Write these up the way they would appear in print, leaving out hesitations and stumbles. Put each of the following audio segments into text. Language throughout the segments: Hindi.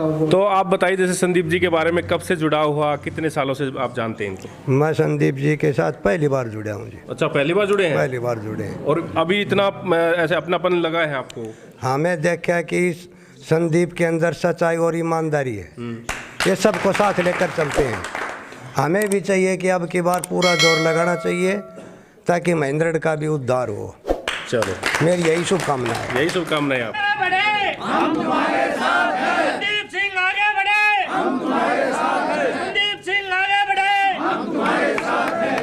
तो आप बताइए, जैसे संदीप जी के बारे में कब से जुड़ा हुआ, कितने सालों से आप जानते हैं इनको? मैं संदीप जी के साथ पहली बार जुड़ा हूँ जी। अच्छा, पहली बार जुड़े हैं? पहली बार जुड़े हैं। और अभी इतना ऐसे अपनापन लगा है आपको? हमें देखा कि संदीप के अंदर सच्चाई और ईमानदारी है, ये सबको साथ लेकर चलते हैं। हमें भी चाहिए कि अब की बार पूरा जोर लगाना चाहिए ताकि महेंद्रगढ़ का भी उद्धार हो। चलो, मेरी यही शुभकामना है। यही शुभकामनाएं आप। हम तुम्हारे साथ हैं। संदीप सिंह आगे बढ़े, हम तुम्हारे साथ हैं। संदीप सिंह आगे बढ़े, हम तुम्हारे साथ हैं।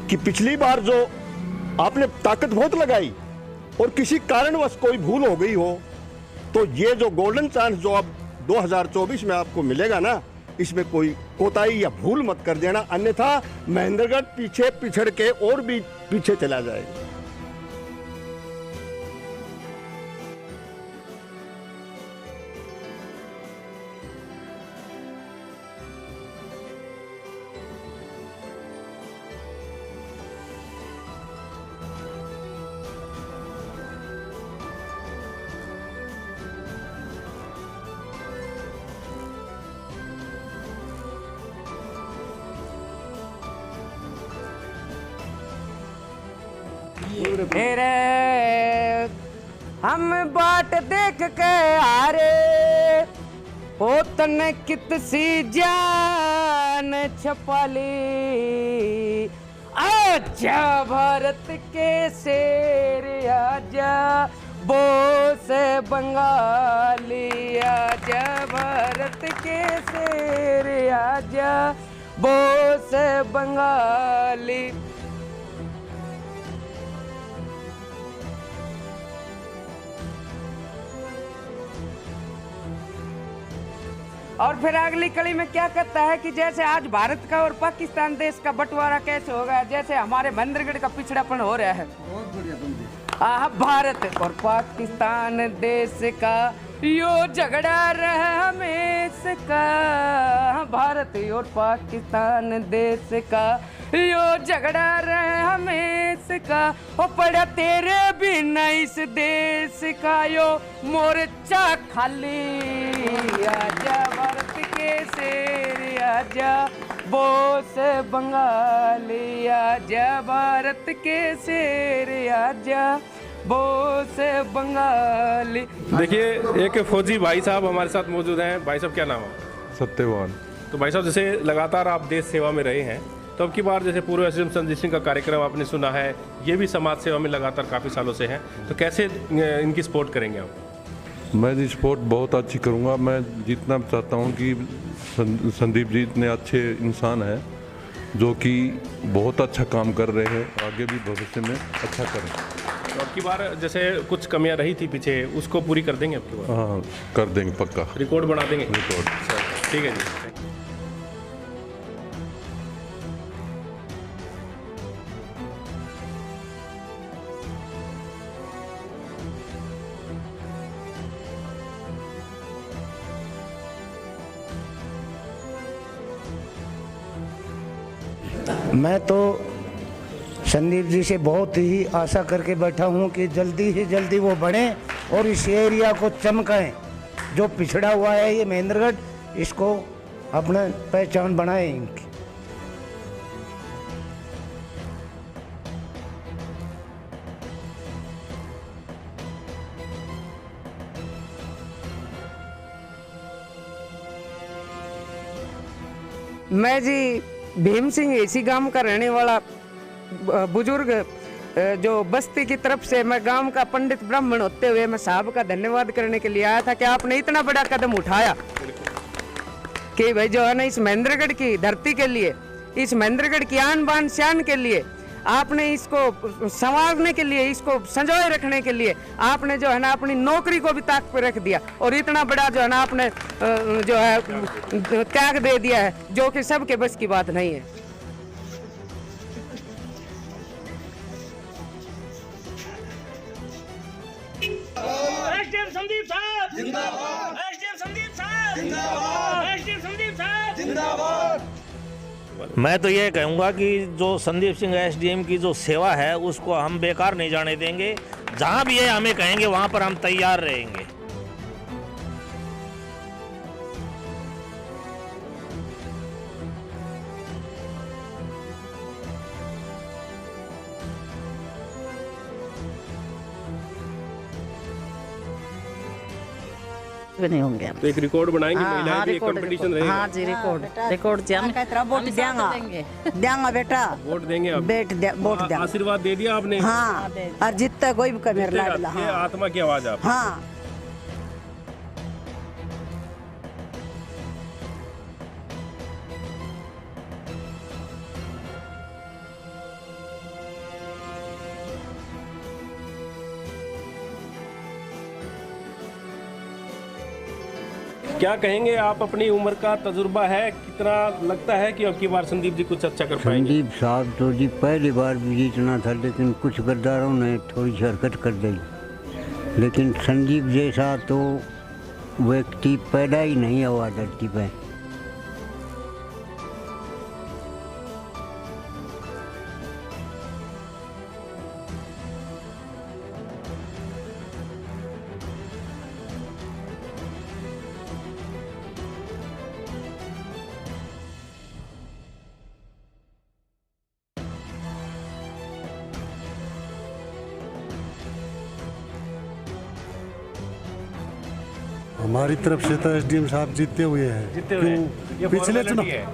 कि पिछली बार जो आपने ताकत बहुत लगाई और किसी कारणवश कोई भूल हो गई हो, तो ये जो गोल्डन चांस जो अब 2024 में आपको मिलेगा ना, इसमें कोई कोताही या भूल मत कर देना, अन्यथा महेंद्रगढ़ पीछे पिछड़ के और भी पीछे चला जाएगा। तेरे हम बाट देख के हारे, ओ तने कित सी जान छपाली। आजा भारत के शेर आजा, बोस बंगाली। आजा भारत के शेर आजा, बोस बंगाली। और फिर अगली कड़ी में क्या कहता है कि जैसे आज भारत का और पाकिस्तान देश का बंटवारा कैसे होगा, जैसे हमारे महेंद्रगढ़ का पिछड़ापन हो रहा है। बहुत बढ़िया। भारत और पाकिस्तान देश का यो झगड़ा रहा हमेशा, भारत और पाकिस्तान देश का यो झगड़ा रहा हमेशा। ओ पड़ा तेरे बिना इस देश का यो मोर्चा खाली। आजा भारत के शेर आजा, बोस बंगाली। आजा भारत के शेर आजा, बोस बंगाली। देखिए, एक फौजी भाई साहब हमारे साथ मौजूद हैं। भाई साहब, क्या नाम है? सत्यवान। तो भाई साहब, जैसे लगातार आप देश सेवा में रहे हैं, तो अब की बार जैसे पूर्व एसडीएम संदीप सिंह का कार्यक्रम आपने सुना है, ये भी समाज सेवा में लगातार काफ़ी सालों से हैं, तो कैसे इनकी सपोर्ट करेंगे आप? मैं जी सपोर्ट बहुत अच्छी करूंगा। मैं जितना चाहता हूं कि संदीप जी इतने अच्छे इंसान हैं जो कि बहुत अच्छा काम कर रहे हैं, आगे भी भविष्य में अच्छा करें। तो अब की बार जैसे कुछ कमियां रही थी पीछे, उसको पूरी कर देंगे अब की बार? हाँ, कर देंगे पक्का। रिकॉर्ड बना देंगे? रिकॉर्ड। ठीक है जी। मैं तो संदीप जी से बहुत ही आशा करके बैठा हूं कि जल्दी से जल्दी वो बढ़ें और इस एरिया को चमकाएं। जो पिछड़ा हुआ है ये महेंद्रगढ़, इसको अपना पहचान बनाएं इनकी। मैं जी भीम सिंह इसी गांव का रहने वाला बुजुर्ग, जो बस्ती की तरफ से मैं गांव का पंडित ब्राह्मण होते हुए मैं साहब का धन्यवाद करने के लिए आया था कि आपने इतना बड़ा कदम उठाया कि भाई जो है ना, इस महेंद्रगढ़ की धरती के लिए, इस महेंद्रगढ़ की आन बान शान के लिए आपने इसको संवारने के लिए, इसको संजोए रखने के लिए आपने जो है ना अपनी नौकरी को भी ताक पे रख दिया और इतना बड़ा जो है ना आपने जो है त्याग दे दिया है, जो कि सबके बस की बात नहीं है। एसडीएम संदीप साहब जिंदाबाद, एसडीएम संदीप साहब जिंदाबाद, एसडीएम संदीप साहब जिंदाबाद। मैं तो ये कहूँगा कि जो संदीप सिंह एसडीएम की जो सेवा है उसको हम बेकार नहीं जाने देंगे। जहाँ भी ये हमें कहेंगे वहाँ पर हम तैयार रहेंगे। भी नहीं होंगे हम। तो एक रिकॉर्ड बनाएंगे, हाँ, महिलाएं हाँ, भी एक रिकॉर्ड, कंपटीशन रहेगा। हाँ जी, रिकॉर्ड जी हम वोट देंगा बेटा, वोट देंगे आप? वोट देंगा। आशीर्वाद दे दिया आपने? हाँ, और जीतता कोई भी मेरा लाडला। ये आत्मा की आवाज आप। हाँ, क्या कहेंगे आप, अपनी उम्र का तजुर्बा है, कितना लगता है कि अब की बार संदीप जी कुछ अच्छा कर पाएंगे? संदीप साहब तो जी पहली बार भी जीतना था, लेकिन कुछ गद्दारों ने थोड़ी सी हरकत कर दी। लेकिन संदीप जैसा तो व्यक्ति पैदा ही नहीं हुआ धरती पे। हमारी तरफ से तो एसडीएम साहब जीते हुए हैं। क्यों?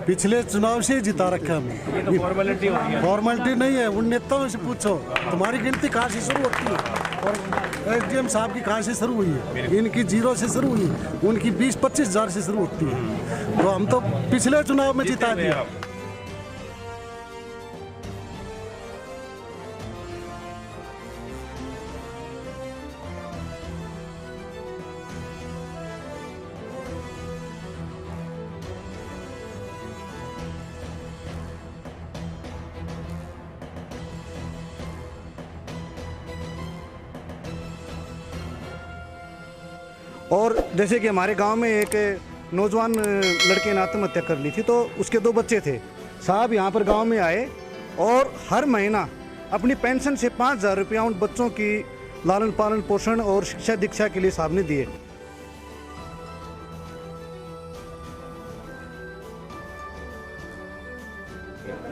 पिछले चुनाव से ही जिता रखा हमें। ये तो फॉर्मेलिटी हो गई है। फॉर्मेलिटी नहीं है, उन नेताओं से पूछो तुम्हारी गिनती कहाँ से शुरू होती है और एसडीएम साहब की कहाँ से शुरू हुई है। इनकी 0 से शुरू हुई, उनकी 20-25 हज़ार से शुरू होती है। तो हम तो पिछले चुनाव में जिता दिया। और जैसे कि हमारे गांव में एक नौजवान लड़के ने आत्महत्या कर ली थी, तो उसके 2 बच्चे थे। साहब यहाँ पर गांव में आए और हर महीना अपनी पेंशन से 5,000 रुपया उन बच्चों की लालन पालन पोषण और शिक्षा दीक्षा के लिए साहब ने दिए।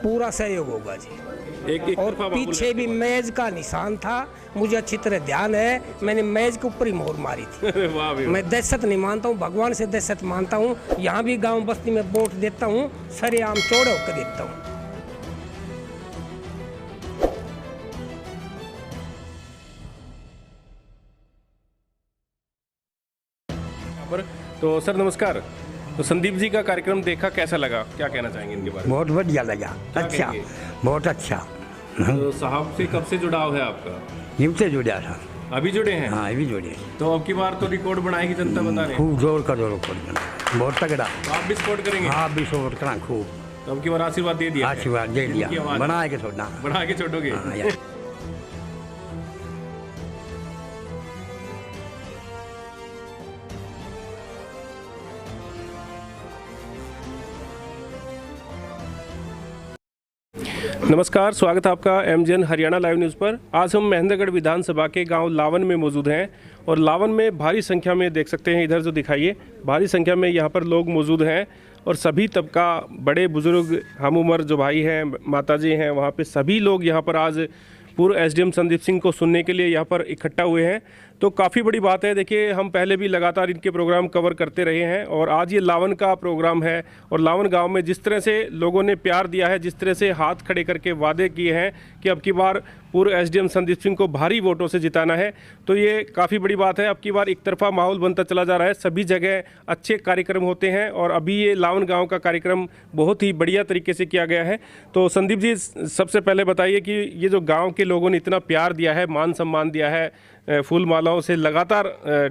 पूरा सहयोग होगा जी। और पीछे भी मेज का निशान था, मुझे अच्छी तरह ध्यान है, मैंने मेज के ऊपर ही मोहर मारी थी। मैं दहशत नहीं मानता हूँ, भगवान से दहशत मानता हूँ। यहाँ भी गांव बस्ती में वोट देता हूँ, सरेआम चौड़े होकर देता हूँ। तो सर नमस्कार। तो संदीप जी का कार्यक्रम देखा, कैसा लगा, क्या कहना चाहेंगे इनके बारे में? बहुत बढ़िया लगा, अच्छा, बहुत अच्छा। तो साहब से कब से जुड़ाव है आपका? यूं से जुड़ा था। अभी जुड़े हैं? हाँ, अभी जुड़े। तो अब की बार तो रिकॉर्ड बनाएगी जनता, बता रहे हैं। खूब जोर का जोर कर, बहुत तगड़ा। तो आप भी सपोर्ट करेंगे? हाँ, भी सपोर्ट करा खूब। तो अब की बार आशीर्वाद दे दिया? आशीर्वाद दे दिया, बना के छोड़ना। बढ़ा के छोड़ोगे? नमस्कार, स्वागत है आपका MGN हरियाणा लाइव न्यूज़ पर। आज हम महेंद्रगढ़ विधानसभा के गांव लावन में मौजूद हैं और लावन में भारी संख्या में देख सकते हैं, इधर जो दिखाइए, भारी संख्या में यहां पर लोग मौजूद हैं और सभी तबका, बड़े बुजुर्ग, हम उम्र जो भाई हैं, माताजी हैं, वहां पे सभी लोग यहां पर आज पूर्व SDM संदीप सिंह को सुनने के लिए यहाँ पर इकट्ठा हुए हैं। तो काफ़ी बड़ी बात है। देखिए हम पहले भी लगातार इनके प्रोग्राम कवर करते रहे हैं और आज ये लावन का प्रोग्राम है और लावन गांव में जिस तरह से लोगों ने प्यार दिया है, जिस तरह से हाथ खड़े करके वादे किए हैं कि अब की बार पूर्व एसडीएम संदीप सिंह को भारी वोटों से जिताना है, तो ये काफ़ी बड़ी बात है। अब की बार एक तरफा माहौल बनता चला जा रहा है, सभी जगह अच्छे कार्यक्रम होते हैं और अभी ये लावन गांव का कार्यक्रम बहुत ही बढ़िया तरीके से किया गया है। तो संदीप जी, सबसे पहले बताइए कि ये जो गांव के लोगों ने इतना प्यार दिया है, मान सम्मान दिया है, फूल मालाओं से लगातार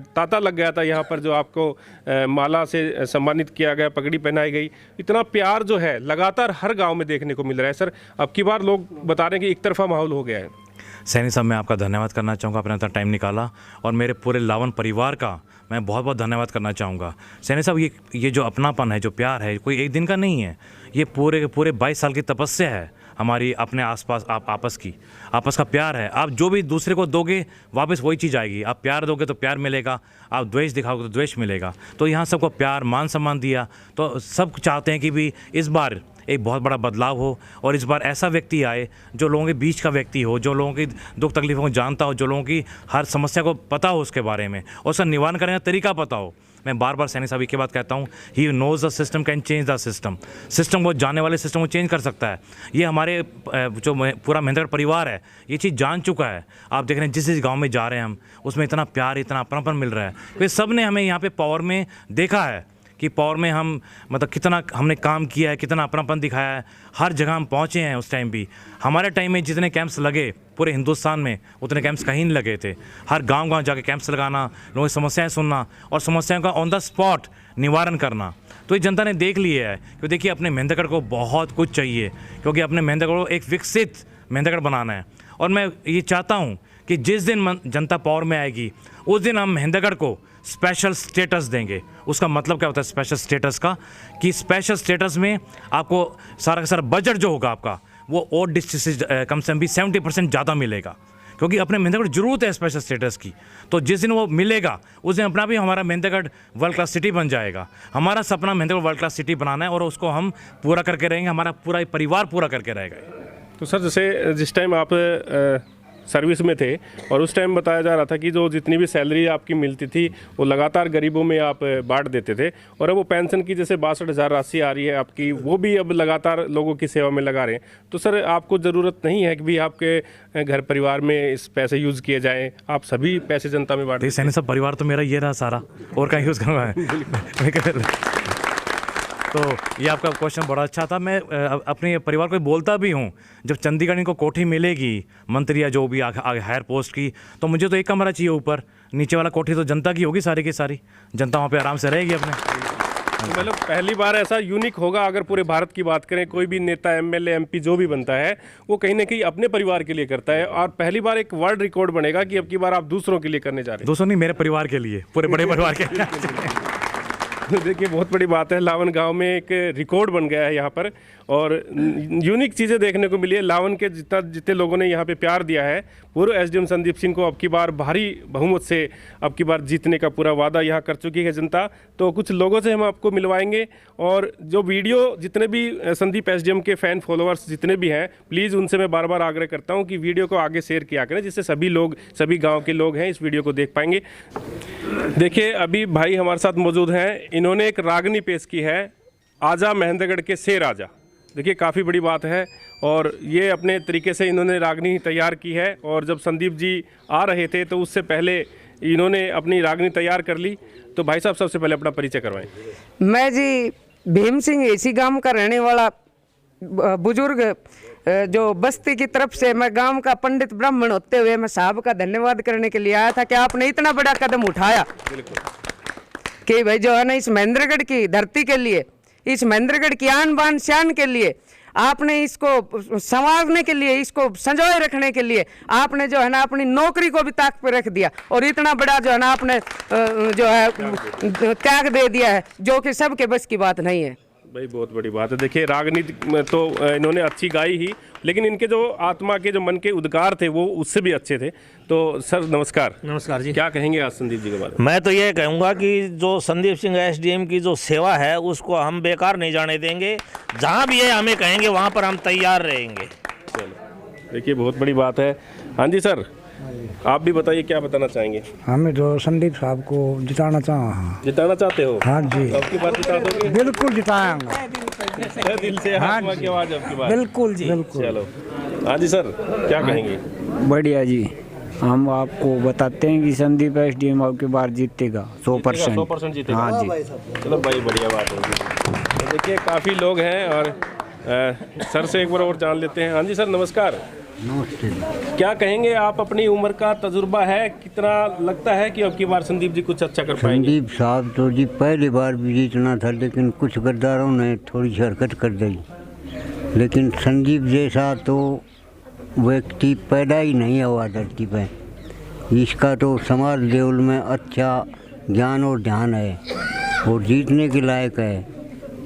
तांता लग गया था यहाँ पर, जो आपको माला से सम्मानित किया गया, पगड़ी पहनाई गई, इतना प्यार जो है लगातार हर गांव में देखने को मिल रहा है। सर, अब की बार लोग बता रहे हैं कि एक तरफा माहौल हो गया है। सैनी साहब, मैं आपका धन्यवाद करना चाहूँगा, अपना इतना टाइम निकाला, और मेरे पूरे लावन परिवार का मैं बहुत बहुत धन्यवाद करना चाहूँगा। सैनी साहब, ये जो अपनापन है, जो प्यार है, कोई एक दिन का नहीं है, ये पूरे 22 साल की तपस्या है हमारी अपने आसपास, आपस का प्यार है। आप जो भी दूसरे को दोगे वापस वही चीज़ आएगी। आप प्यार दोगे तो प्यार मिलेगा, आप द्वेष दिखाओगे तो द्वेष मिलेगा। तो यहाँ सबको प्यार मान सम्मान दिया, तो सब चाहते हैं कि भी इस बार एक बहुत बड़ा बदलाव हो और इस बार ऐसा व्यक्ति आए जो लोगों के बीच का व्यक्ति हो, जो लोगों की दुख तकलीफ़ों को जानता हो, जो लोगों की हर समस्या को पता हो उसके बारे में और उसका निवारण करने का तरीका पता हो। मैं बार बार सैनी साहब एक बात कहता हूँ, he knows the system can change the system को जानने वाले सिस्टम को चेंज कर सकता है। ये हमारे जो पूरा महेंद्रगढ़ परिवार है ये चीज़ जान चुका है। आप देख रहे हैं जिस गांव में जा रहे हैं हम, उसमें इतना प्यार, इतना अपनापन मिल रहा है। तो सब ने हमें यहाँ पे पावर में देखा है कि पावर में हम मतलब कितना हमने काम किया है, कितना अपनापन दिखाया है। हर जगह हम पहुँचे हैं। उस टाइम भी हमारे टाइम में जितने कैंप्स लगे पूरे हिंदुस्तान में, उतने कैंप्स कहीं नहीं लगे थे। हर गांव जाके कैंप्स लगाना, लोगों की समस्याएं सुनना और समस्याओं का ऑन द स्पॉट निवारण करना, तो ये जनता ने देख लिया है। क्योंकि देखिए अपने महेंद्रगढ़ को बहुत कुछ चाहिए, क्योंकि अपने महेंद्रगढ़ को एक विकसित महेंद्रगढ़ बनाना है। और मैं ये चाहता हूँ कि जिस दिन जनता पावर में आएगी उस दिन हम महेंद्रगढ़ को स्पेशल स्टेटस देंगे। उसका मतलब क्या होता है स्पेशल स्टेटस का, कि स्पेशल स्टेटस में आपको सारा का सारा बजट जो होगा आपका वो और डिस्ट्रिक्ट से कम से कम भी 70% ज़्यादा मिलेगा, क्योंकि अपने महेंद्रगढ़ जरूरत है स्पेशल स्टेटस की। तो जिस दिन वो मिलेगा उस दिन अपना भी हमारा महेंद्रगढ़ वर्ल्ड क्लास सिटी बन जाएगा। हमारा सपना महेंद्रगढ़ वर्ल्ड क्लास सिटी बनाना है और उसको हम पूरा करके रहेंगे, हमारा पूरा परिवार पूरा करके रहेगा। तो सर, जैसे जिस टाइम आप सर्विस में थे और उस टाइम बताया जा रहा था कि जो जितनी भी सैलरी आपकी मिलती थी वो लगातार गरीबों में आप बांट देते थे, और अब वो पेंशन की जैसे 62,000 राशि आ रही है आपकी, वो भी अब लगातार लोगों की सेवा में लगा रहे हैं। तो सर, आपको ज़रूरत नहीं है कि भी आपके घर परिवार में इस पैसे यूज़ किए जाएँ, आप सभी पैसे जनता में बांट? सैनी साहब, परिवार तो मेरा ये रहा सारा, और कहीं यूज़ करना तो ये आपका क्वेश्चन बड़ा अच्छा था। मैं अपने परिवार को बोलता भी हूँ, जब चंडीगढ़ इनको कोठी मिलेगी मंत्री या जो भी हायर पोस्ट की, तो मुझे तो एक कमरा चाहिए ऊपर, नीचे वाला कोठी तो जनता की होगी, सारी की सारी जनता वहाँ पे आराम से रहेगी अपने। तो मतलब पहली बार ऐसा यूनिक होगा, अगर पूरे भारत की बात करें, कोई भी नेता, एमएलए, एमपी जो भी बनता है वो कहीं ना कहीं अपने परिवार के लिए करता है, और पहली बार एक वर्ल्ड रिकॉर्ड बनेगा कि अब की बार आप दूसरों के लिए करने जा रहे हैं। दूसरों नहीं, मेरे परिवार के लिए, पूरे बड़े परिवार के लिए। देखिए बहुत बड़ी बात है, लावन गांव में एक रिकॉर्ड बन गया है यहाँ पर, और यूनिक चीज़ें देखने को मिली है। लावन के जितने लोगों ने यहाँ पे प्यार दिया है पूर्व एसडीएम संदीप सिंह को, अब की बार भारी बहुमत से अब की बार जीतने का पूरा वादा यहाँ कर चुकी है जनता। तो कुछ लोगों से हम आपको मिलवाएंगे, और जो वीडियो जितने भी संदीप एसडीएम के फ़ैन फॉलोअर्स जितने भी हैं, प्लीज़ उनसे मैं बार बार आग्रह करता हूँ कि वीडियो को आगे शेयर किया करें, जिससे सभी लोग, सभी गाँव के लोग हैं इस वीडियो को देख पाएंगे। देखिए अभी भाई हमारे साथ मौजूद हैं, इन्होंने एक रागनी पेश की है, आजा महेंद्रगढ़ के शेर आजा। देखिए काफ़ी बड़ी बात है, और ये अपने तरीके से इन्होंने रागनी तैयार की है, और जब संदीप जी आ रहे थे तो उससे पहले इन्होंने अपनी रागनी तैयार कर ली। तो भाई साहब सबसे पहले अपना परिचय करवाएं। मैं जी भीम सिंह इसी गांव का रहने वाला बुजुर्ग, जो बस्ती की तरफ से, मैं गांव का पंडित ब्राह्मण होते हुए मैं साहब का धन्यवाद करने के लिए आया था कि आपने इतना बड़ा कदम उठाया कि भाई जो है ना इस महेंद्रगढ़ की धरती के लिए, इस महेंद्रगढ़ की आन बान शान के लिए, आपने इसको संवारने के लिए, इसको संजोए रखने के लिए आपने जो है ना अपनी नौकरी को भी ताक पे रख दिया, और इतना बड़ा जो है ना आपने जो है त्याग दे दिया है, जो कि सबके बस की बात नहीं है। भाई बहुत बड़ी बात है। देखिए रागनी तो इन्होंने अच्छी गाई ही, लेकिन इनके जो आत्मा के जो मन के उद्गार थे वो उससे भी अच्छे थे। तो सर नमस्कार। नमस्कार जी। क्या कहेंगे आज संदीप जी के बारे में? मैं तो ये कहूँगा कि जो संदीप सिंह एसडीएम की जो सेवा है उसको हम बेकार नहीं जाने देंगे। जहाँ भी है हमें कहेंगे वहाँ पर हम तैयार रहेंगे। चलो देखिए बहुत बड़ी बात है। हाँ जी सर, आप भी बताइए क्या बताना चाहेंगे। हमें तो संदीप साहब को जिताना जिताना चाहते हो? हाँ जी। अब की बार जिता दोगे? बिल्कुल जिताएंगे दिल से आत्मा की आवाज अब की बार। बिल्कुल जी बिल्कुल। चलो हाँ जी सर, क्या कहेंगे? बढ़िया जी, हम आपको बताते हैं कि संदीप एसडीएम आपकी बार जीतेगा 100%। 100% जीतेगा। हाँ जी। चलो भाई बढ़िया बात होगी। तो देखिए काफ़ी लोग हैं और सर से एक बार और जान लेते हैं। हाँ जी सर नमस्कार। नमस्ते। क्या कहेंगे आप, अपनी उम्र का तजुर्बा है, कितना लगता है कि अब की बार संदीप जी कुछ अच्छा कर पाएंगे? संदीप साहब तो जी पहली बार भी जीतना था, लेकिन कुछ गद्दारों ने थोड़ी सी हरकत कर दी। लेकिन संदीप जैसा तो व्यक्ति पैदा ही नहीं हुआ धरती पे। इसका तो समाज लेवल में अच्छा ज्ञान और ध्यान है और जीतने के लायक है।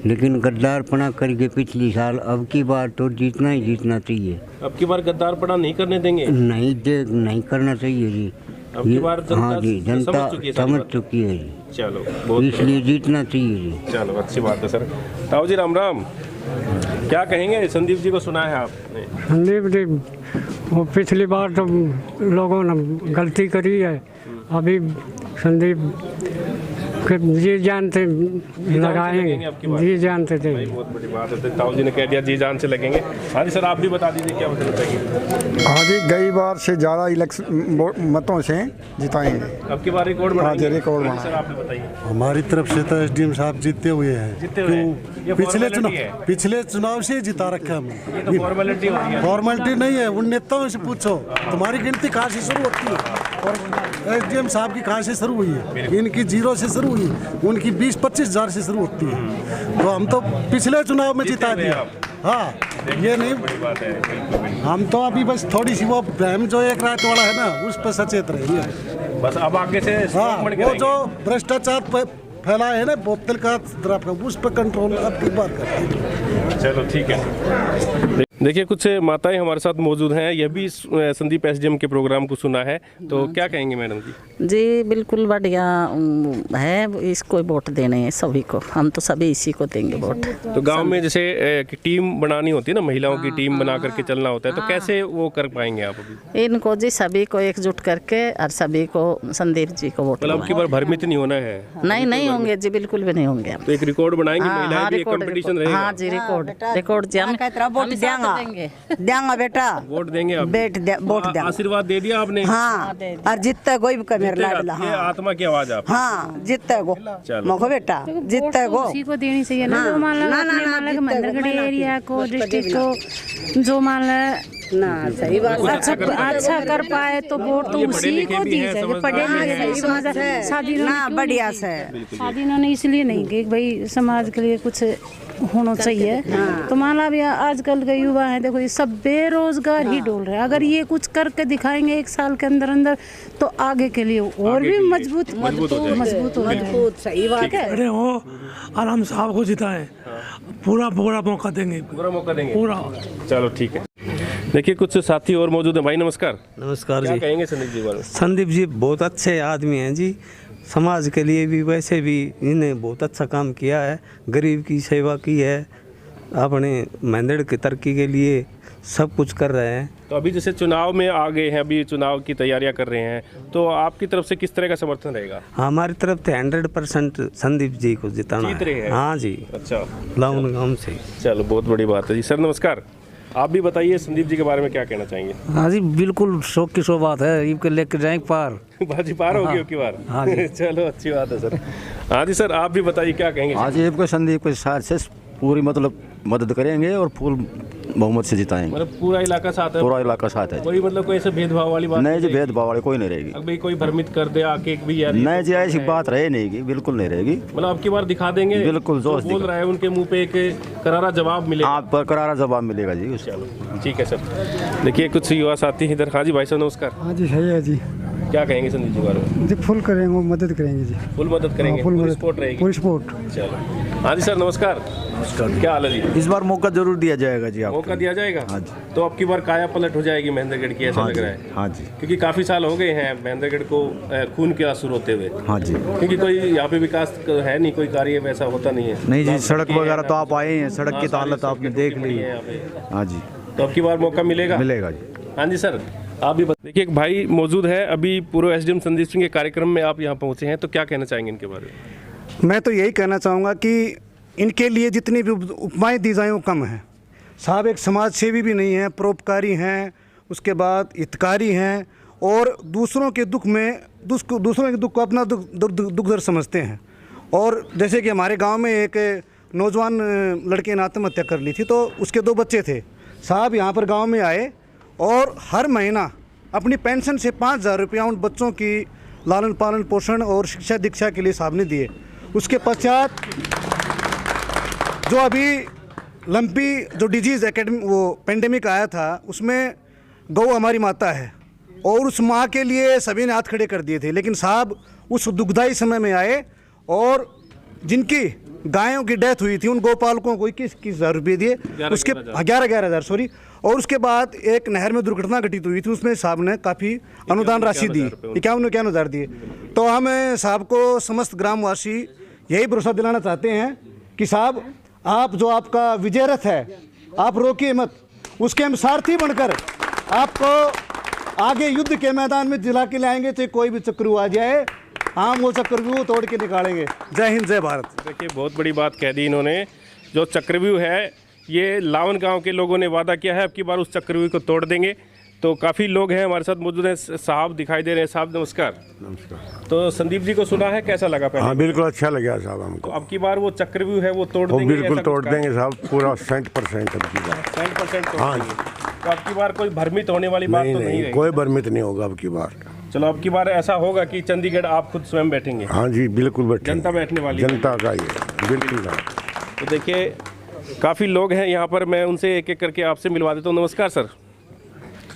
लेकिन गद्दारपना करके पिछली साल, अब की बार तो जीतना ही जीतना चाहिए। अब की बार गद्दारपना नहीं करने देंगे? नहीं करना चाहिए जी। अब की बार जनता हाँ जी, जनता समझ चुकी है जी। चलो बहुत इसलिए जीतना चाहिए जी। चलो अच्छी बात है सर। ताऊ जी राम राम, क्या कहेंगे? संदीप जी को सुना है आपने? संदीप जी वो पिछली बार तो लोगों ने गलती करी है, अभी संदीप के जी जान से लगाएंगे, जी जान से देंगे। बहुत बड़ी बात है, ताऊ जी ने कह दिया जी जान से लगेंगे। हाँ जी सर आप भी बता दीजिए क्या बताना चाहिए। हाँ जी, गई बार से ज़्यादा इलेक्शन मतों से जिताएंगे। अब की बार रिकॉर्ड बनाएंगे? हाँ जी रिकॉर्ड बना। सर आप भी बताइए। हमारी तरफ से तो एसडीएम साहब जीते हुए हैं। जीते हुए हैं? पिछले चुनाव से जिता रखा हमने। ये तो फॉर्मेलिटी होती है। फॉर्मेलिटी नहीं है, उन नेताओं से पूछो तुम्हारी गिनती कहाँ से शुरू होती है और एसडीएम साहब की कहाँ से शुरू हुई है। इनकी 0 से शुरू हुई, उनकी 20-25 हज़ार से शुरू होती है। तो हम तो पिछले चुनाव में जिता दिया। हाँ ये नहीं बात है। हम तो अभी बस थोड़ी सी वो ब्रह्म जो एक रात वाला है ना, उस पर सचेत रहेंगे बस। अब आगे से हाँ, वो जो भ्रष्टाचार फैला है ना बोतल का द्रव्य, उस पर कंट्रोल अब की बार करते हैं। चलो ठीक है। देखिए कुछ माताएं हमारे साथ मौजूद हैं, यह भी संदीप एसडीएम के प्रोग्राम को सुना है, तो क्या कहेंगे मैडम जी? जी बिल्कुल बढ़िया है, इसको वोट देने हैं सभी को, हम तो सभी इसी को देंगे वोट। तो गांव में जैसे टीम बनानी होती है ना, महिलाओं की टीम बना करके चलना होता है, तो कैसे वो कर पाएंगे आप अभी? इनको जी सभी को एकजुट करके और सभी को संदीप जी को वोट। मतलब की बार भ्रमित नहीं होना है? नहीं होंगे जी, बिल्कुल भी नहीं होंगे। तो एक रिकॉर्ड बनाएंगे, महिलाएं भी एक कंपटीशन रहेगा। हाँ जी रिकॉर्ड जी हम देंगे बेटा, वोट देंगे आप? वोट देंगे। आशीर्वाद दे दिया आपने? हाँ और जीतते कोई भी मेरे लाडला। ये आत्मा की आवाज आप? हाँ जीतते गो मखो बेटा, जीतते गो उसी को देनी चाहिए ना। जो मान लो मंदरगढ़ एरिया को, डिस्ट्रिक्ट को जो मान लो ना सही बात अच्छा कर पाए तो वोट तो उसी को दी जाए। पढ़े लिखे शादी बढ़िया से शादी इन्होंने इसलिए नहीं की भाई समाज के लिए कुछ होना चाहिए। तो मान लो अभी आजकल के युवा हैं, देखो ये सब बेरोजगार ही डोल रहे हैं। अगर ये कुछ करके दिखाएंगे 1 साल के अंदर अंदर तो आगे के लिए और भी मजबूत हो। सही बात है। अरे हो और हम साहब को जिताएं, पूरा मौका देंगे। पूरा। चलो ठीक है। देखिए कुछ साथी और मौजूद हैं। भाई नमस्कार। नमस्कार क्या जी। कहेंगे संदीप जी बारे में? संदीप जी बहुत अच्छे आदमी हैं जी, समाज के लिए भी वैसे भी इन्हें बहुत अच्छा काम किया है, गरीब की सेवा की है, अपने महेंद्रगढ़ की तरक्की के लिए सब कुछ कर रहे हैं। तो अभी जैसे चुनाव में आ गए हैं, अभी चुनाव की तैयारियां कर रहे हैं, तो आपकी तरफ से किस तरह का समर्थन रहेगा? हमारी तरफ से 100% संदीप जी को जिताना जीत रहे हैं? हाँ जी। अच्छा, लाउन गांव से। चलो बहुत बड़ी बात है जी। सर नमस्कार, आप भी बताइए संदीप जी के बारे में क्या कहना चाहेंगे? हाँ जी बिल्कुल शौक की सो बात है, इनके लेकर जाएंगे पार। बाजी पार होगी अब की बार? हाँ जी। चलो अच्छी बात है सर। हाँ जी सर आप भी बताइए क्या कहेंगे? हाँ जी, आपको संदीप के साथ से पूरी मतलब मदद करेंगे और फुल बहुमत से जिताएंगे। मतलब पूरा इलाका साथ है? पूरा इलाका साथ है। कोई मतलब कोई ऐसे भेदभाव वाली बात नहीं जी, भेदभाव वाली कोई नहीं रहेगी। अभी कोई भ्रमित कर दे आके भी यार नहीं जी, ऐसी बात रहे नहीं की, बिल्कुल नहीं रहेगी। मतलब अब की बार दिखा देंगे? बिल्कुल जोर से बोल रहा है, उनके मुंह पे एक करारा जवाब मिलेगा। आप पर करारा जवाब मिलेगा जी। चलो ठीक है सर। देखिए कुछ युवा साथी इधर। हाँ जी भाई साहब नमस्कार। हाँ जी सही है जी। क्या कहेंगे संदीप जी बारे में? जी फुल करेंगे, मदद करेंगे जी। फुल मदद करेंगे, पूरी सपोर्ट रहेगी? पूरी सपोर्ट। चलो हाँ जी सर नमस्कार। नमस्कार, क्या हाल है जी? इस बार मौका जरूर दिया जाएगा जी। मौका दिया जाएगा? हाँ जी। तो अब की बार काया पलट हो जाएगी महेंद्रगढ़ की, ऐसा लग रहा है? हाँ जी। क्योंकि काफी साल हो गए हैं महेंद्रगढ़ को खून के आंसू रोते हुए। हाँ जी। क्योंकि कोई यहाँ पे विकास है नहीं, कोई कार्य वैसा होता नहीं है। नहीं जी, सड़क वगैरह तो आप आए हैं, सड़क की हालत आपने देख ली है। हाँ जी। तो अब की बार मौका मिलेगा? मिलेगा जी। हाँ जी सर आप भी देखिए, एक भाई मौजूद है, अभी पूर्व एसडीएम संदीप सिंह के कार्यक्रम में आप यहाँ पहुँचे हैं, तो क्या कहना चाहेंगे इनके बारे में? मैं तो यही कहना चाहूँगा कि इनके लिए जितनी भी उपमाएँ दी जाएँ वो कम है। साहब एक समाज सेवी भी नहीं है, परोपकारी हैं, उसके बाद हितकारी हैं और दूसरों के दुख में दूसरों के दुख को अपना दुख दर्द समझते हैं। और जैसे कि हमारे गांव में एक नौजवान लड़के ने आत्महत्या कर ली थी, तो उसके 2 बच्चे थे। साहब यहाँ पर गांव में आए और हर महीना अपनी पेंशन से 5,000 रुपया उन बच्चों की लालन पालन पोषण और शिक्षा दीक्षा के लिए साहब ने दिए। उसके पश्चात जो अभी लंपी जो डिजीज़ वो पेंडेमिक आया था, उसमें गौ हमारी माता है और उस माँ के लिए सभी ने हाथ खड़े कर दिए थे। लेकिन साहब उस दुखदाई समय में आए और जिनकी गायों की डेथ हुई थी उन गौपालकों को 21,000 रुपये दिए, उसके 11,000 सॉरी। और उसके बाद एक नहर में दुर्घटना घटित हुई थी, उसमें साहब ने काफ़ी अनुदान राशि दी, 51,000 दिए। तो हम साहब को समस्त ग्रामवासी यही भरोसा दिलाना चाहते हैं कि साहब आप जो आपका विजय रथ है आप रोकिए मत, उसके हम सारथी बनकर आपको आगे युद्ध के मैदान में जिला के लाएंगे, चाहे कोई भी चक्रव्यूह आ जाए, हम वो चक्रव्यूह तोड़ के निकालेंगे। जय हिंद, जय भारत। देखिए, बहुत बड़ी बात कह दी इन्होंने। जो चक्रव्यूह है, ये लावन गांव के लोगों ने वादा किया है अब की बार उस चक्रव्यूह को तोड़ देंगे। तो काफ़ी लोग हैं हमारे साथ मौजूद हैं, साहब दिखाई दे रहे हैं। साहब नमस्कार। नमस्कार। तो संदीप जी को सुना है, कैसा लगा पहले? हाँ, बिल्कुल अच्छा लगा साहब हमको। तो अब की बार वो चक्रव्यूह है वो तोड़ देंगे? बिल्कुल तोड़ देंगे साहब, पूरा 100% अब की बार 100%। हाँ, तो अब की बार कोई भ्रमित होने वाली बात तो नहीं रहेगी? कोई भ्रमित नहीं होगा अब की बार। चलो, अब की बार ऐसा होगा कि चंडीगढ़ आप खुद स्वयं बैठेंगे? हाँ जी, बिल्कुल बैठेंगे। जनता बैठने वाली? जनता का ही, बिल्कुल। तो देखिए, काफ़ी लोग हैं यहाँ पर, मैं उनसे एक एक करके आपसे मिलवा देता हूँ। नमस्कार सर,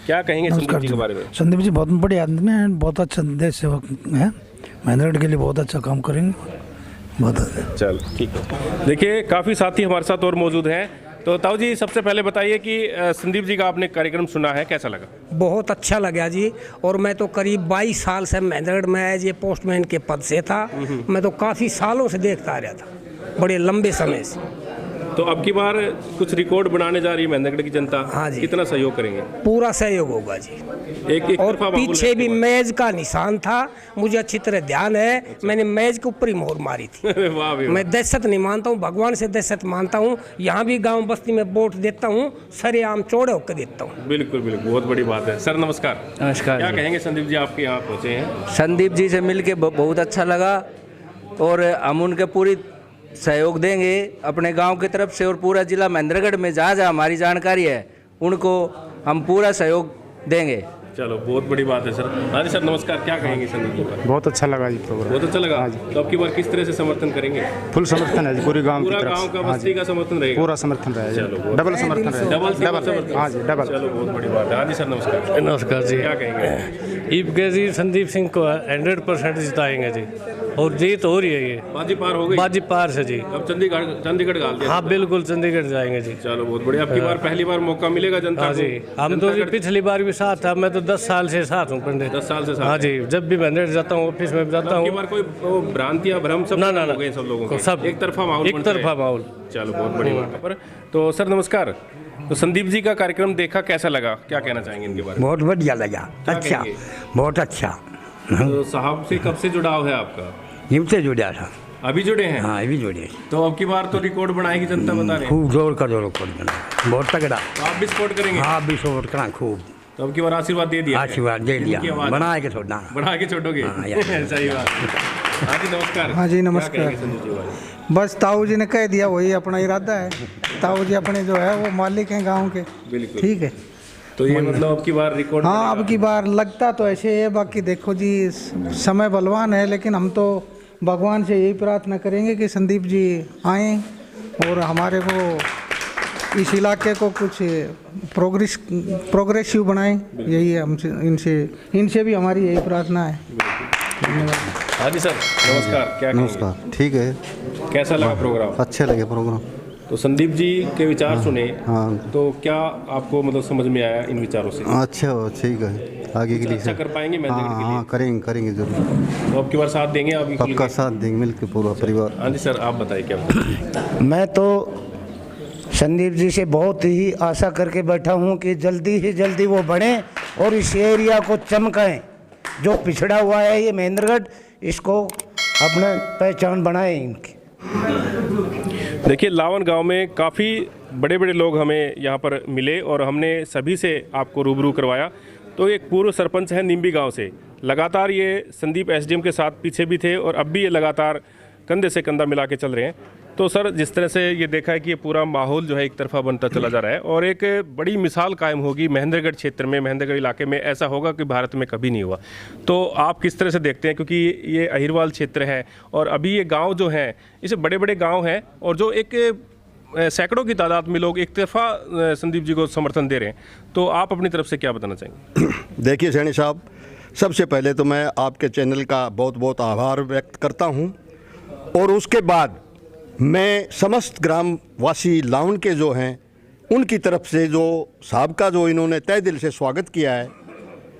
क्या कहेंगे संदीप जी के बारे में? संदीप जी बहुत बड़े आदमी हैं, बहुत अच्छा देश सेवक हैं, महेंद्रगढ़ के लिए बहुत अच्छा काम करेंगे, बहुत अच्छा। चल ठीक है। देखिए, काफ़ी साथी हमारे साथ और मौजूद हैं। तो ताऊ जी, सबसे पहले बताइए कि संदीप जी का आपने कार्यक्रम सुना है, कैसा लगा? बहुत अच्छा लगा जी। और मैं तो करीब 22 साल से महेंद्रगढ़ में एज ए पोस्टमैन के पद से था। मैं तो काफ़ी सालों से देखता आ रहा था, बड़े लंबे समय से। तो अब की बार कुछ रिकॉर्ड बनाने जा रही है महेंद्रगढ़ की जनता। हाँ जी। कितना सहयोग करेंगे? पूरा सहयोग होगा जी। एक और पीछे भी मेज का निशान था, मुझे अच्छी तरह ध्यान है। मैंने मेज के ऊपर ही मोहर मारी थी। वाह वाह। मैं दहशत नहीं मानता हूँ, भगवान से दहशत मानता हूँ। यहाँ भी गांव बस्ती में वोट देता हूँ, सरेआम चौड़े होकर देता हूँ। बिल्कुल बिल्कुल, बहुत बड़ी बात है। सर नमस्कार। नमस्कार। क्या कहेंगे संदीप जी, आपके यहाँ पहुँचे हैं? संदीप जी से मिलके बहुत अच्छा लगा और हम उनके पूरी सहयोग देंगे अपने गांव की तरफ से, और पूरा जिला महेंद्रगढ़ में जहाँ जहाँ हमारी जानकारी है उनको हम पूरा सहयोग देंगे। चलो, बहुत बड़ी बात है सर। हाँ जी सर नमस्कार, क्या कहेंगे संदीप जी पर? बहुत अच्छा लगा जी प्रोग्राम। बहुत अच्छा लगा। तो अब की बार किस तरह से समर्थन करेंगे? फुल समर्थन है जी, पूरे गांव की तरफ। पूरा गांव का बस्ती का समर्थन रहेगा? पूरा समर्थन रहेगा। चलो, डबल समर्थन रहेगा। डबल। हाँ जी, डबल। चलो, बहुत बड़ी बात है। हाँ जी सर नमस्कार। नमस्कार जी। क्या कहेंगे? ईब के जी संदीप सिंह को 100% जिताएंगे जी, और जीत हो रही है। ये बाजी पार हो गई? बाजी पार से जी। अब चंडीगढ़ गाल दिया? हाँ बिल्कुल, चंडीगढ़ जाएंगे जी। चलो, बहुत बढ़िया। अब की बार पहली बार मौका मिलेगा जनता को? हाँ जी, हम तो जी पिछली बार भी साथ था। मैं तो 10 साल से साथ हूँ पंडित। 10 साल से साथ? हाँ जी, जब भी महेंद्रगढ़ जाता हूँ, ऑफिस में जाता हूँ। बार कोई भ्रांति या भ्रम सब ना हो गए सब लोगों के? सब एक तरफा माहौल? एक तरफा माहौल। चलो, बहुत बड़ी बात है। तो सर नमस्कार। तो संदीप जी का कार्यक्रम देखा, कैसा लगा, क्या कहना चाहेंगे इनके बारे में? बहुत बढ़िया लगा, अच्छा, बहुत अच्छा। तो साहब से कब से जुड़ाव है आपका? इनसे जुड़ा था। अभी जुड़े हैं? हाँ, अभी जुड़े। तो अब की बार तो रिकॉर्ड बनाएगी जनता, बता रहे हैं? खूब जोर का जोर बना, बहुत तगड़ा। तो आप भी सपोर्ट करेंगे? हाँ, भी सपोर्ट करा खूब। तो अब की बार आशीर्वाद दे दिया? आशीर्वाद दे दिया, बना के छोड़ना। बढ़ा के छोड़ोगे? सही बात। हाँ जी नमस्कार। हाँ जी नमस्कार। बस ताऊ जी ने कह दिया, वही अपना इरादा है। ताऊ जी अपने जो है वो मालिक हैं गांव के। बिल्कुल ठीक है। तो ये मतलब अब की बार रिकॉर्ड? हाँ, अब की बार लगता तो ऐसे है। बाकी देखो जी, समय बलवान है, लेकिन हम तो भगवान से यही प्रार्थना करेंगे कि संदीप जी आएँ और हमारे को इस इलाके को कुछ प्रोग्रेसिव बनाएं। यही है हमसे, इनसे भी हमारी यही प्रार्थना है। धन्यवाद। हाँ जी सर नमस्कार। क्या नमस्कार। ठीक है। कैसा लगा प्रोग्राम? अच्छे लगे प्रोग्राम। तो संदीप जी के विचार सुने। हाँ। तो क्या आपको मतलब समझ में आया इन विचारों से? अच्छा, ठीक है। आगे के लिए अच्छा कर पाएंगे महेंद्रगढ़ के लिए? हाँ, करेंगे जरूर। तो अब की बार साथ देंगे आप? पक्का साथ देंगे, मिलकर पूरा परिवार। हाँ जी सर, आप बताइए क्या? मैं तो संदीप जी से बहुत ही आशा करके बैठा हूँ कि जल्दी से जल्दी वो बढ़ें और इस एरिया को चमकाएं। जो पिछड़ा हुआ है ये महेंद्रगढ़, इसको अपना पहचान बनाए इनकी। देखिए, लावन गांव में काफ़ी बड़े बड़े लोग हमें यहाँ पर मिले और हमने सभी से आपको रूबरू करवाया। तो एक पूर्व सरपंच है निम्बी गांव से, लगातार ये संदीप एसडीएम के साथ पीछे भी थे और अब भी ये लगातार कंधे से कंधा मिला के चल रहे हैं। तो सर, जिस तरह से ये देखा है कि ये पूरा माहौल जो है एक तरफा बनता चला जा रहा है और एक बड़ी मिसाल कायम होगी महेंद्रगढ़ क्षेत्र में, महेंद्रगढ़ इलाके में, ऐसा होगा कि भारत में कभी नहीं हुआ। तो आप किस तरह से देखते हैं, क्योंकि ये अहिरवाल क्षेत्र है और अभी ये गाँव जो हैं इसे बड़े बड़े गाँव हैं और जो एक सैकड़ों की तादाद में लोग एक तरफा संदीप जी को समर्थन दे रहे हैं, तो आप अपनी तरफ से क्या बताना चाहेंगे? देखिए सैनी साहब, सबसे पहले तो मैं आपके चैनल का बहुत बहुत आभार व्यक्त करता हूं और उसके बाद मैं समस्त ग्रामवासी लावन के जो हैं उनकी तरफ से जो साहब का जो इन्होंने तहे दिल से स्वागत किया है,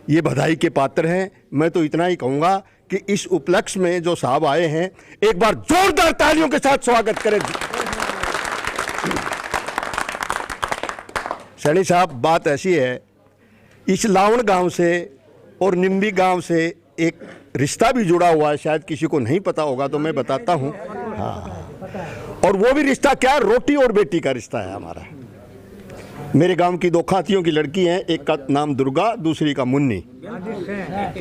ये बधाई के पात्र हैं। मैं तो इतना ही कहूँगा कि इस उपलक्ष्य में जो साहब आए हैं, एक बार जोरदार तालियों के साथ स्वागत करें। सैनी साहब, बात ऐसी है, इस लावन गांव से और निम्बी गांव से एक रिश्ता भी जुड़ा हुआ है, शायद किसी को नहीं पता होगा तो मैं बताता हूं। हाँ, और वो भी रिश्ता क्या, रोटी और बेटी का रिश्ता है हमारा। मेरे गांव की 2 खातियों की लड़की हैं, एक का नाम दुर्गा, दूसरी का मुन्नी।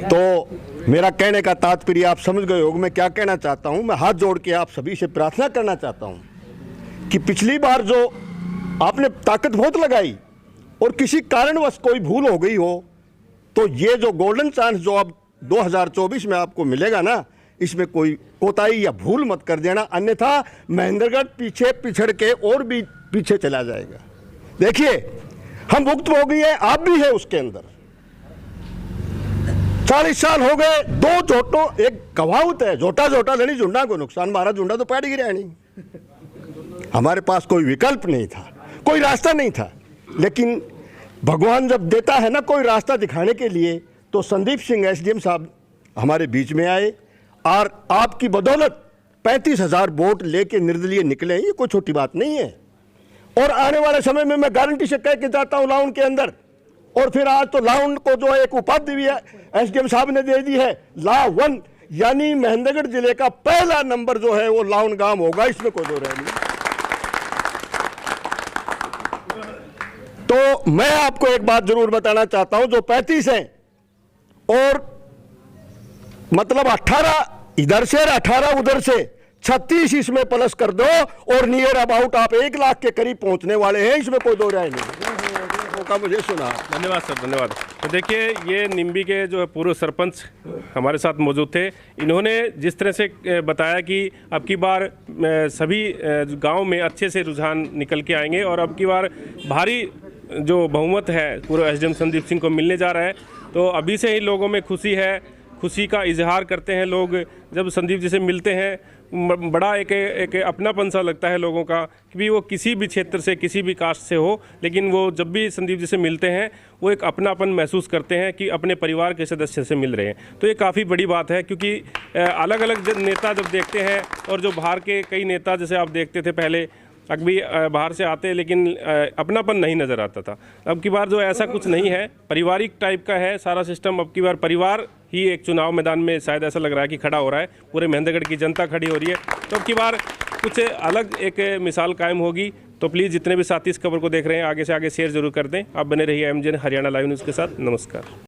तो मेरा कहने का तात्पर्य आप समझ गए होंगे मैं क्या कहना चाहता हूं। मैं हाथ जोड़ के आप सभी से प्रार्थना करना चाहता हूं कि पिछली बार जो आपने ताकत बहुत लगाई और किसी कारणवश कोई भूल हो गई हो, तो ये जो गोल्डन चांस जो अब 2024 में आपको मिलेगा ना, इसमें कोई कोताही या भूल मत कर देना, अन्यथा महेंद्रगढ़ पीछे पिछड़ के और भी पीछे चला जाएगा। देखिए, हम भुक्तभोगी है, आप भी है उसके अंदर। 40 साल हो गए, 2 झोटों एक कहावत है, झोटा झोटा लेनी झुंडा को नुकसान, मारा झुंडा तो पैड़ी गिरा नहीं। हमारे पास कोई विकल्प नहीं था, कोई रास्ता नहीं था, लेकिन भगवान जब देता है ना कोई रास्ता दिखाने के लिए, तो संदीप सिंह एसडीएम साहब हमारे बीच में आए और आपकी बदौलत 35,000 वोट लेके निर्दलीय निकले। ये कोई छोटी बात नहीं है और आने वाले समय में मैं गारंटी से कह के जाता हूँ लाउन के अंदर, और फिर आज तो लाउन को जो एक उपाधि भी है एसडीएम साहब ने दे दी है, ला1, यानी महेंद्रगढ़ जिले का पहला नंबर जो है वो लाउन गांव होगा, इसमें कोई दो राय नहीं। तो मैं आपको एक बात जरूर बताना चाहता हूं, जो 35 हैं और मतलब 18 इधर से और 18 उधर से, 36 इसमें प्लस कर दो और नियर अबाउट आप 1 लाख के करीब पहुंचने वाले हैं, इसमें कोई दो राय नहीं। का मुझे सुना। धन्यवाद सर, धन्यवाद। तो देखिए, ये निम्बी के जो है पूर्व सरपंच हमारे साथ मौजूद थे। इन्होंने जिस तरह से बताया कि अब की बार सभी गांव में अच्छे से रुझान निकल के आएंगे और अब की बार भारी जो बहुमत है पूर्व एसडीएम संदीप सिंह को मिलने जा रहा है। तो अभी से ही लोगों में खुशी है, खुशी का इजहार करते हैं लोग। जब संदीप जी से मिलते हैं, बड़ा एक अपनापन सा लगता है लोगों का कि वो किसी भी क्षेत्र से, किसी भी कास्ट से हो, लेकिन वो जब भी संदीप जी से मिलते हैं वो एक अपनापन महसूस करते हैं कि अपने परिवार के सदस्य से मिल रहे हैं। तो ये काफ़ी बड़ी बात है, क्योंकि अलग अलग नेता जब देखते हैं और जो बाहर के कई नेता जैसे आप देखते थे पहले, अभी बाहर से आते लेकिन अपनापन नहीं नज़र आता था। अब की बार जो ऐसा कुछ नहीं है, पारिवारिक टाइप का है सारा सिस्टम। अब की बार परिवार ही एक चुनाव मैदान में शायद ऐसा लग रहा है कि खड़ा हो रहा है, पूरे महेंद्रगढ़ की जनता खड़ी हो रही है। तो अब की बार कुछ अलग एक मिसाल कायम होगी। तो प्लीज़ जितने भी साथी इस खबर को देख रहे हैं, आगे से आगे शेयर जरूर कर दें। आप बने रहिए एमजेन हरियाणा लाइव न्यूज़ के साथ। नमस्कार।